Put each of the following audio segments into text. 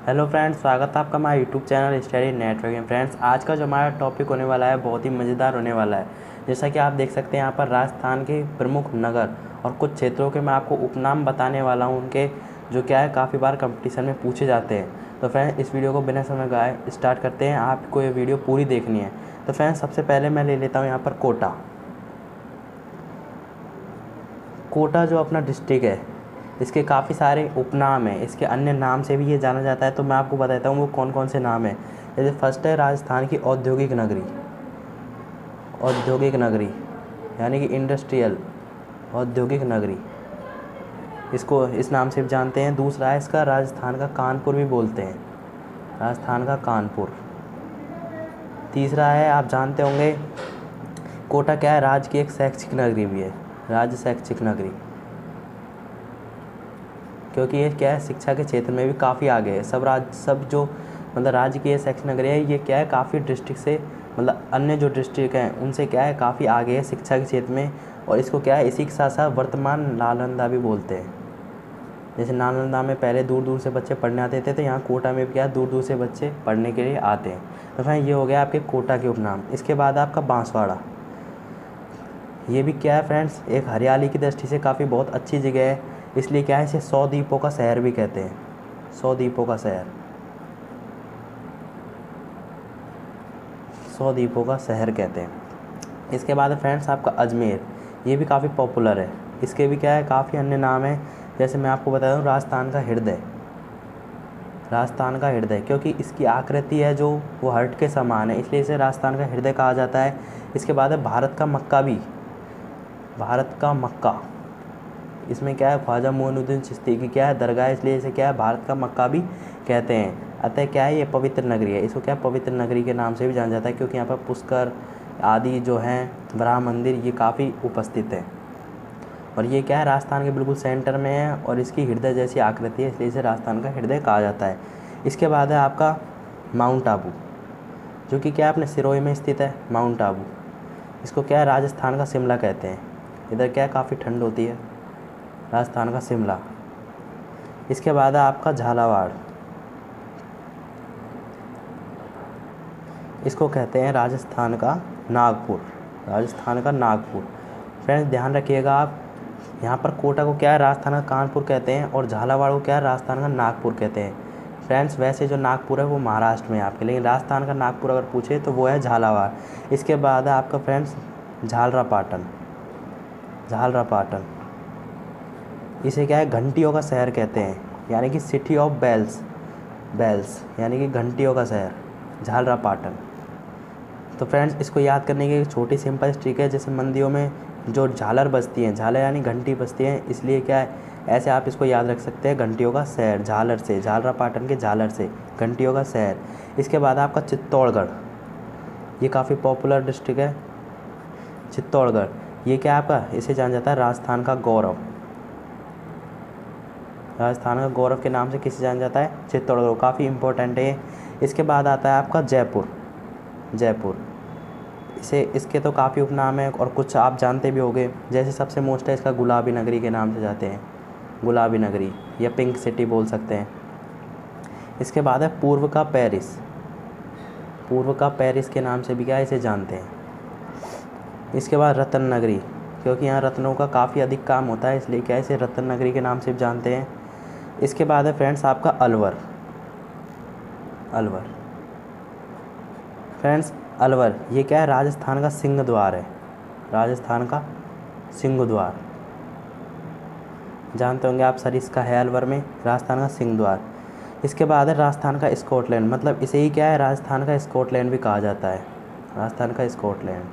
Hello friends, स्वागत है आपका हमारे YouTube channel study networking. Friends, आज का जो हमारा टॉपिक होने वाला है बहुत ही मज़ेदार होने वाला है। जैसा कि आप देख सकते हैं यहाँ पर राजस्थान के प्रमुख नगर और कुछ क्षेत्रों के मैं आपको उपनाम बताने वाला हूँ, उनके जो क्या है काफ़ी बार कंपटीशन में पूछे जाते हैं। तो फ्रेंड्स, इस वीडियो को बिना समय गवाए स्टार्ट करते हैं। आपको ये वीडियो पूरी देखनी है। तो फ्रेंड्स, सबसे पहले मैं ले लेता हूँ यहाँ पर कोटा। कोटा जो अपना डिस्ट्रिक्ट है, इसके काफ़ी सारे उपनाम हैं, इसके अन्य नाम से भी ये जाना जाता है। तो मैं आपको बताता हूँ वो कौन कौन से नाम हैं। जैसे फर्स्ट है राजस्थान की औद्योगिक नगरी, औद्योगिक नगरी यानी कि इंडस्ट्रियल औद्योगिक नगरी, इसको इस नाम से भी जानते हैं। दूसरा है इसका राजस्थान का कानपुर भी बोलते हैं, राजस्थान का कानपुर। तीसरा है, आप जानते होंगे कोटा क्या है, राज्य की एक शैक्षिक नगरी भी है, राज्य शैक्षिक नगरी, क्योंकि ये क्या है शिक्षा के क्षेत्र में भी काफ़ी आगे है। सब जो मतलब राज्य की ये शैक्षिक नगरी है, ये क्या है काफ़ी डिस्ट्रिक्ट से मतलब अन्य जो डिस्ट्रिक्ट हैं उनसे क्या है काफ़ी आगे है शिक्षा के क्षेत्र में। और इसको क्या है इसी के साथ साथ वर्तमान नालंदा भी बोलते हैं। जैसे नालंदा में पहले दूर दूर से बच्चे पढ़ने आते थे, तो यहाँ कोटा में भी क्या है दूर दूर से बच्चे पढ़ने के लिए आते हैं। तो फिर ये हो गया आपके कोटा के उपनाम। इसके बाद आपका बांसवाड़ा, ये भी क्या है फ्रेंड्स एक हरियाली की दृष्टि से काफ़ी बहुत अच्छी जगह है, इसलिए क्या है इसे 100 द्वीपों का शहर भी कहते हैं, 100 द्वीपों का शहर, 100 द्वीपों का शहर कहते हैं। इसके बाद फ्रेंड्स आपका अजमेर, ये भी काफ़ी पॉपुलर है। इसके भी क्या है काफ़ी अन्य नाम है। जैसे मैं आपको बता दूँ राजस्थान का हृदय, राजस्थान का हृदय, क्योंकि इसकी आकृति है जो वो हार्ट के समान है, इसलिए इसे राजस्थान का हृदय कहा जाता है। इसके बाद है भारत का मक्का भी, भारत का मक्का, इसमें क्या है ख्वाजा मोइनुद्दीन चिश्ती की क्या है दरगाह, इसलिए इसे क्या है भारत का मक्का भी कहते हैं। अतः क्या है ये पवित्र नगरी है, इसको क्या पवित्र नगरी के नाम से भी जाना जाता है, क्योंकि यहाँ पर पुष्कर आदि जो हैं ब्रह्म मंदिर ये काफ़ी उपस्थित हैं। और ये क्या है राजस्थान के बिल्कुल सेंटर में है और इसकी हृदय जैसी आकृति है, इसलिए इसे राजस्थान का हृदय कहा जाता है। इसके बाद है आपका माउंट आबू, जो कि क्या है अपने सिरोही में स्थित है माउंट आबू। इसको क्या है राजस्थान का शिमला कहते हैं, इधर क्या है काफ़ी ठंड होती है, राजस्थान का शिमला। इसके बाद है आपका झालावाड़, इसको कहते हैं राजस्थान का नागपुर, राजस्थान का नागपुर। फ्रेंड्स ध्यान रखिएगा आप, यहाँ पर कोटा को क्या है राजस्थान का कानपुर कहते हैं और झालावाड़ को क्या है राजस्थान का नागपुर कहते हैं। फ्रेंड्स वैसे जो नागपुर है वो महाराष्ट्र में है आपके, लेकिन राजस्थान का नागपुर अगर पूछे तो वो है झालावाड़। इसके बाद है आपका फ्रेंड्स झालरापाटन, झालरापाटन, इसे क्या है घंटियों का शहर कहते हैं, यानी कि सिटी ऑफ बेल्स, बेल्स यानी कि घंटियों का शहर, झालरापाटन। तो फ्रेंड्स इसको याद करने की एक छोटी सिंपल ट्रिक है, जैसे मंदिरों में जो झालर बजती हैं, झालर यानी घंटी बजती हैं, इसलिए क्या है ऐसे आप इसको याद रख सकते हैं घंटियों का शहर, झालर से, झालरापाटन के झालर से घंटियों का शहर। इसके बाद आपका चित्तौड़गढ़, ये काफ़ी पॉपुलर डिस्ट्रिक्ट है चित्तौड़गढ़। ये क्या आपका इसे जाना जाता है राजस्थान का गौरव, राजस्थान का गौरव के नाम से किसे जाना जाता है, चित्तौड़गढ़, काफ़ी इंपॉर्टेंट है। इसके बाद आता है आपका जयपुर, जयपुर, इसे इसके तो काफ़ी उपनाम है और कुछ आप जानते भी होंगे। जैसे सबसे मोस्ट है इसका गुलाबी नगरी के नाम से जाते हैं, गुलाबी नगरी या पिंक सिटी बोल सकते हैं। इसके बाद है पूर्व का पेरिस, पूर्व का पेरिस के नाम से भी क्या इसे जानते हैं। इसके बाद रत्न नगरी, क्योंकि यहाँ रत्नों का काफ़ी अधिक काम होता है, इसलिए क्या इसे रत्न नगरी के नाम से भी जानते हैं। इसके बाद है फ्रेंड्स आपका अलवर, अलवर, फ्रेंड्स अलवर ये क्या है राजस्थान का सिंह द्वार है, राजस्थान का सिंह द्वार, जानते होंगे आप सर, इसका है अलवर में राजस्थान का सिंह द्वार। इसके बाद है राजस्थान का स्कॉटलैंड, मतलब इसे ही क्या है राजस्थान का स्कॉटलैंड भी कहा जाता है, राजस्थान का स्कॉटलैंड,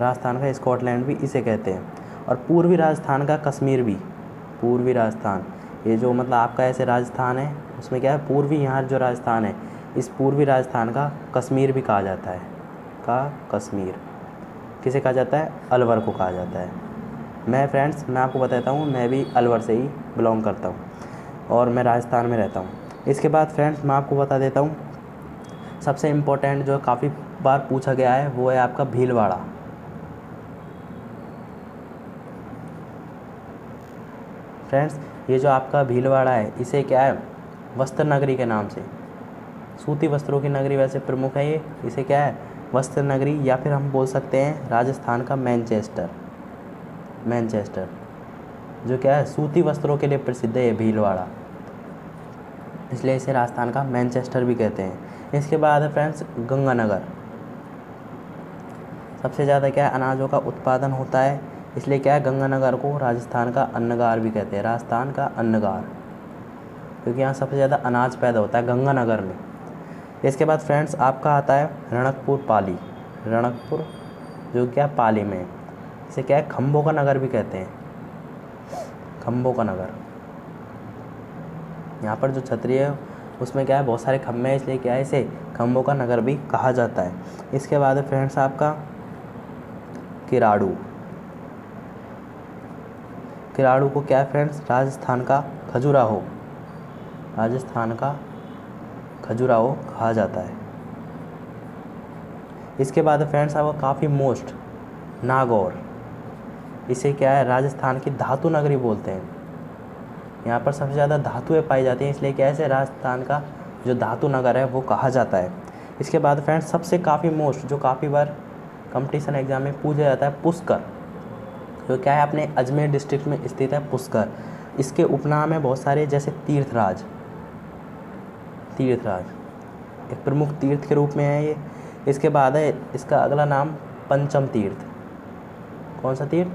राजस्थान का स्कॉटलैंड भी इसे कहते हैं। और पूर्वी राजस्थान का कश्मीर भी, पूर्वी राजस्थान, ये जो मतलब आपका ऐसे राजस्थान है उसमें क्या है पूर्वी यहाँ जो राजस्थान है, इस पूर्वी राजस्थान का कश्मीर भी कहा जाता है, का कश्मीर किसे कहा जाता है, अलवर को कहा जाता है। मैं आपको बताता हूँ, मैं भी अलवर से ही बिलोंग करता हूँ और मैं राजस्थान में रहता हूँ। इसके बाद फ्रेंड्स मैं आपको बता देता हूँ सबसे इम्पोर्टेंट जो काफ़ी बार पूछा गया है वो है आपका भीलवाड़ा। फ्रेंड्स ये जो आपका भीलवाड़ा है इसे क्या है, वस्त्र नगरी के नाम से, सूती वस्त्रों की नगरी वैसे प्रमुख है ये, इसे क्या है, वस्त्र नगरी, या फिर हम बोल सकते हैं राजस्थान का मैनचेस्टर। मैनचेस्टर जो क्या है, सूती वस्त्रों के लिए प्रसिद्ध है ये भीलवाड़ा, इसलिए इसे राजस्थान का मैनचेस्टर भी कहते हैं। इसके बाद है फ्रेंड्स गंगानगर। सबसे ज़्यादा क्या है, अनाजों का उत्पादन होता है, इसलिए क्या है, गंगानगर को राजस्थान का अन्नगार भी कहते हैं, राजस्थान का अन्नगार, क्योंकि यहाँ सबसे ज़्यादा अनाज पैदा होता है गंगानगर में। इसके बाद फ्रेंड्स आपका आता है रणकपुर पाली। रणकपुर जो क्या पाली में, इसे क्या है, खम्भों का नगर भी कहते हैं, खम्भों का नगर। यहाँ पर जो छतरी है उसमें क्या है, बहुत सारे खम्भे हैं, इसलिए क्या है, इसे खम्भों का नगर भी कहा जाता है। इसके बाद है फ्रेंड्स आपका किराड़ू। किराड़ू को क्या है फ्रेंड्स, राजस्थान का खजुराहो, राजस्थान का खजुराहो कहा जाता है। इसके बाद फ्रेंड्स आपका काफ़ी मोस्ट नागौर, इसे क्या है, राजस्थान की धातु नगरी बोलते हैं। यहाँ पर सबसे ज़्यादा धातुएं पाई जाती हैं, इसलिए क्या है, इसे राजस्थान का जो धातु नगर है वो कहा जाता है। इसके बाद फ्रेंड्स सबसे काफ़ी मोस्ट जो काफ़ी बार कंपटीशन एग्जाम में पूछा जाता है, पुष्कर, जो क्या है अपने अजमेर डिस्ट्रिक्ट में स्थित है पुष्कर। इसके उपनाम है बहुत सारे, जैसे तीर्थराज, तीर्थराज एक प्रमुख तीर्थ के रूप में है ये। इसके बाद है इसका अगला नाम पंचम तीर्थ। कौन सा तीर्थ,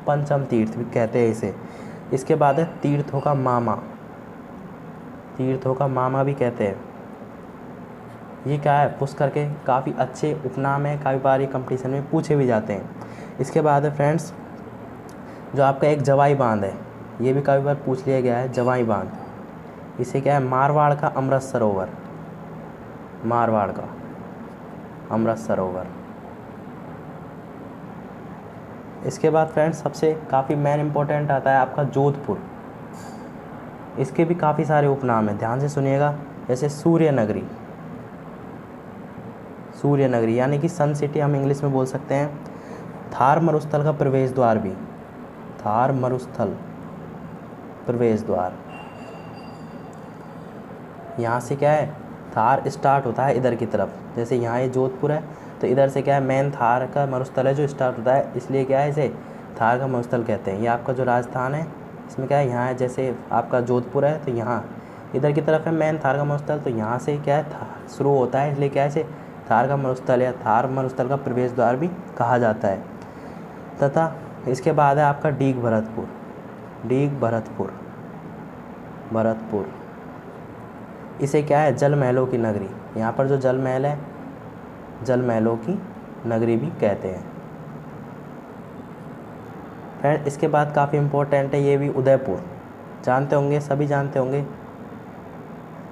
पंचम तीर्थ भी कहते हैं इसे। इसके बाद है तीर्थों का मामा, तीर्थों का मामा भी कहते हैं। ये क्या है, पुष्कर के काफ़ी अच्छे उपनाम है, काफ़ी बार ये कंपटीशन में पूछे भी जाते हैं। इसके बाद है फ्रेंड्स जो आपका एक जवाई बांध है, ये भी काफ़ी बार पूछ लिया गया है, जवाई बांध, इसे क्या है, मारवाड़ का अमृत सरोवर, मारवाड़ का अमृत सरोवर। इसके बाद फ्रेंड्स सबसे काफ़ी मेन इम्पोर्टेंट आता है आपका जोधपुर। इसके भी काफ़ी सारे उपनाम हैं, ध्यान से सुनिएगा, जैसे सूर्य नगरी, सूर्य नगरी यानी कि सन सिटी हम इंग्लिश में बोल सकते हैं। थार मरुस्थल का प्रवेश द्वार भी, थार मरुस्थल प्रवेश द्वार, यहाँ से क्या है, थार स्टार्ट होता है इधर की तरफ, जैसे यहाँ ये जोधपुर है तो इधर से क्या है, मेन थार का मरुस्थल है जो स्टार्ट होता है, इसलिए क्या है, इसे थार का मरुस्थल कहते हैं। ये आपका जो राजस्थान है इसमें क्या है, यहाँ है जैसे आपका जोधपुर है तो यहाँ इधर की तरफ है मेन थार का मरुस्थल, तो यहाँ से क्या है शुरू होता है, इसलिए क्या है, इसे थार का मरुस्थल या थार मरुस्थल का प्रवेश द्वार भी कहा जाता है। तथा इसके बाद है आपका डीग भरतपुर, डीग भरतपुर, भरतपुर, इसे क्या है, जल महलों की नगरी, यहाँ पर जो जल महल है जल महलों की नगरी भी कहते हैं। फ्रेंड इसके बाद काफ़ी इम्पोर्टेंट है ये भी, उदयपुर, जानते होंगे, सभी जानते होंगे,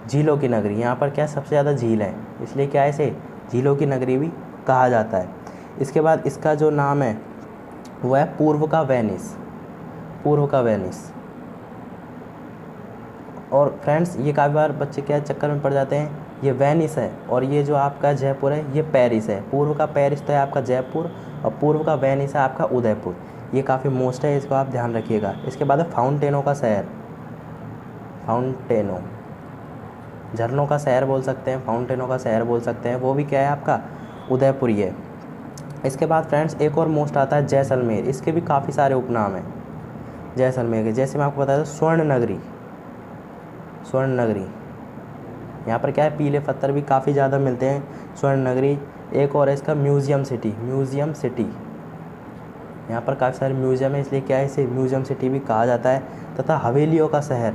झीलों की नगरी। यहाँ पर क्या सबसे ज़्यादा झील है, इसलिए क्या है, इसे झीलों की नगरी भी कहा जाता है। इसके बाद इसका जो नाम है वो है पूर्व का वेनिस, पूर्व का वेनिस। और फ्रेंड्स ये काफ़ी बार बच्चे क्या चक्कर में पड़ जाते हैं, ये वेनिस है और ये जो आपका जयपुर है ये पेरिस है। पूर्व का पेरिस तो है आपका जयपुर और पूर्व का वेनिस है आपका उदयपुर। ये काफ़ी मोस्ट है, इसको आप ध्यान रखिएगा। इसके बाद है फाउंटेनों का शहर, फाउंटेनों, झरनों का शहर बोल सकते हैं, फाउंटेनों का शहर बोल सकते हैं, वो भी क्या है आपका उदयपुर ही है। इसके बाद फ्रेंड्स एक और मोस्ट आता है जैसलमेर, इसके भी काफ़ी सारे उपनाम हैं जैसलमेर के। जैसे मैं आपको बताया था स्वर्ण नगरी, स्वर्ण नगरी, यहाँ पर क्या है पीले पत्थर भी काफ़ी ज़्यादा मिलते हैं, स्वर्ण नगरी। एक और है इसका म्यूज़ियम सिटी, म्यूज़ियम सिटी, यहाँ पर काफ़ी सारे म्यूज़ियम है, इसलिए क्या है इसे म्यूज़ियम सिटी भी कहा जाता है। तथा हवेलियों का शहर,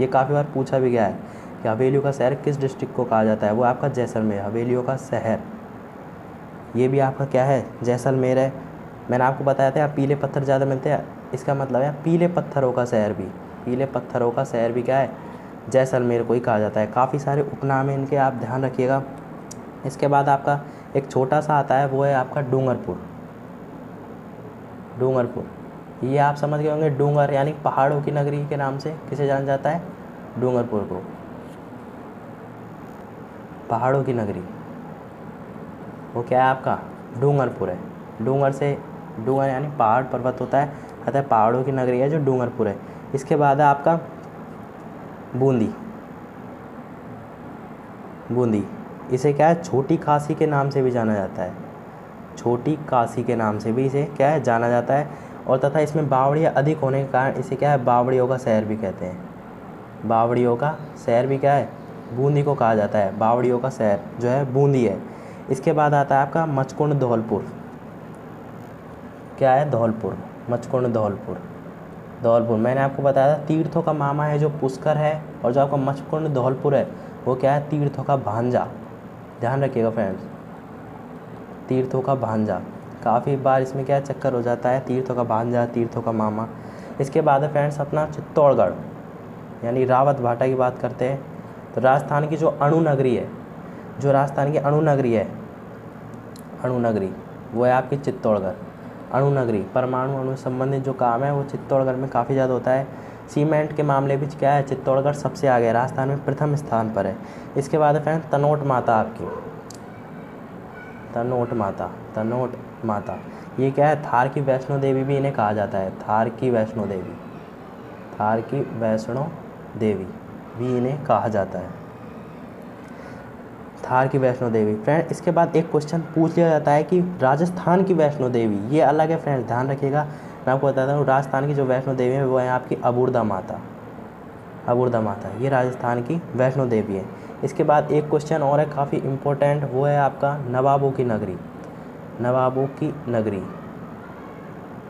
ये काफ़ी बार पूछा भी गया है कि हवेलियों का शहर किस डिस्ट्रिक्ट को कहा जाता है, वो आपका जैसलमेर, हवेलियों का शहर, ये भी आपका क्या है जैसलमेर है। मैंने आपको बताया था यहाँ पीले पत्थर ज़्यादा मिलते हैं, इसका मतलब है पीले पत्थरों का शहर भी, पीले पत्थरों का शहर भी क्या है जैसलमेर को ही कहा जाता है। काफ़ी सारे उपनाम हैं इनके, आप ध्यान रखिएगा। इसके बाद आपका एक छोटा सा आता है वो है आपका डूंगरपुर, डूंगरपुर, ये आप समझ गए होंगे, डूंगर यानी पहाड़ों की नगरी के नाम से किसे जाना जाता है, डूंगरपुर को, पहाड़ों की नगरी, वो क्या है आपका डूंगरपुर है। डूंगर से, डूंगर यानी पहाड़ पर्वत होता है, अतः पहाड़ों की नगरी है जो डूंगरपुर है। इसके बाद है आपका बूंदी। बूंदी इसे क्या है, छोटी काशी के नाम से भी जाना जाता है। छोटी काशी के नाम से भी इसे क्या है, जाना जाता है। और तथा इसमें बावड़ियाँ अधिक होने के कारण इसे क्या है, बावड़ियों का शहर भी कहते हैं। बावड़ियों का शहर भी क्या है, बूंदी को कहा जाता है। बावड़ियों का शहर जो है बूंदी है। इसके बाद आता है आपका मचकुंड धौलपुर। क्या है, धौलपुर, मचकुंड धौलपुर। धौलपुर मैंने आपको बताया था तीर्थों का मामा है जो पुष्कर है, और जो आपका मचकुंड धौलपुर है वो क्या है, तीर्थों का भांजा। ध्यान रखिएगा फ्रेंड्स, तीर्थों का भांजा। काफ़ी बार इसमें क्या चक्कर हो जाता है, तीर्थों का भांजा, तीर्थों का मामा। इसके बाद है फ्रेंड्स अपना चित्तौड़गढ़, यानी रावत भाटा की बात करते हैं। तो राजस्थान की जो अणु नगरी है, जो राजस्थान की अणु नगरी है, अणु नगरी वो है आपकी चित्तौड़गढ़। अणु नगरी, परमाणु अणु संबंधित जो काम है वो चित्तौड़गढ़ में काफ़ी ज़्यादा होता है। सीमेंट के मामले में क्या है, चित्तौड़गढ़ सबसे आगे है, राजस्थान में प्रथम स्थान पर है। इसके बाद है फ्रेंड्स तनोट माता आपकी, तनोट माता। तनोट माता ये क्या है, थार की वैष्णो देवी भी इन्हें कहा जाता है। थार की वैष्णो देवी, थार की वैष्णो देवी भी इन्हें कहा जाता है, थार की वैष्णो देवी। फ्रेंड इसके बाद एक क्वेश्चन पूछ लिया जाता है कि राजस्थान की वैष्णो देवी, ये अलग है फ्रेंड्स, ध्यान रखिएगा। मैं आपको बताता हूँ राजस्थान की जो वैष्णो देवी है वो है आपकी अबूर्दा माता। अबूर्दा माता ये राजस्थान की वैष्णो देवी है। इसके बाद एक क्वेश्चन और है काफ़ी इम्पोर्टेंट, वो है आपका नवाबों की नगरी। नवाबों की नगरी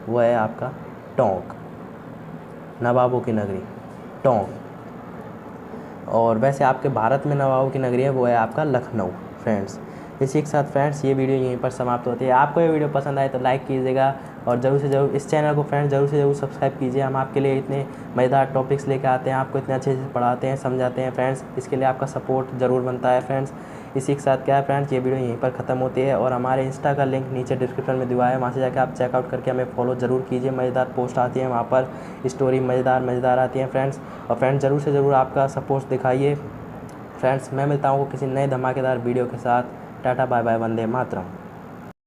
वो है आपका टोंक। नवाबों की नगरी टोंक। और वैसे आपके भारत में नवाबों की नगरी है वो है आपका लखनऊ। फ्रेंड्स इसी के साथ फ्रेंड्स ये वीडियो यहीं पर समाप्त होती है। आपको ये वीडियो पसंद आए तो लाइक कीजिएगा, और ज़रूर से ज़रूर इस चैनल को फ्रेंड्स ज़रूर से ज़रूर सब्सक्राइब कीजिए। हम आपके लिए इतने मज़ेदार टॉपिक्स लेके आते हैं, आपको इतने अच्छे से पढ़ाते हैं, समझाते हैं फ्रेंड्स। इसके लिए आपका सपोर्ट ज़रूर बनता है फ्रेंड्स। इसी के साथ क्या है फ्रेंड्स, ये वीडियो यहीं पर ख़त्म होती है, और हमारे इंस्टा का लिंक नीचे डिस्क्रिप्शन में दिया है, वहाँ से जाकर आप चेकआउट करके हमें फॉलो ज़रूर कीजिए। मज़ेदार पोस्ट आती है वहाँ पर, स्टोरी मज़ेदार आती है फ्रेंड्स। और फ्रेंड्स ज़रूर से ज़रूर आपका सपोर्ट दिखाइए फ्रेंड्स। मैं मिलता हूँ किसी नए धमाकेदार वीडियो के साथ। Tata bye bye, Vande Mataram.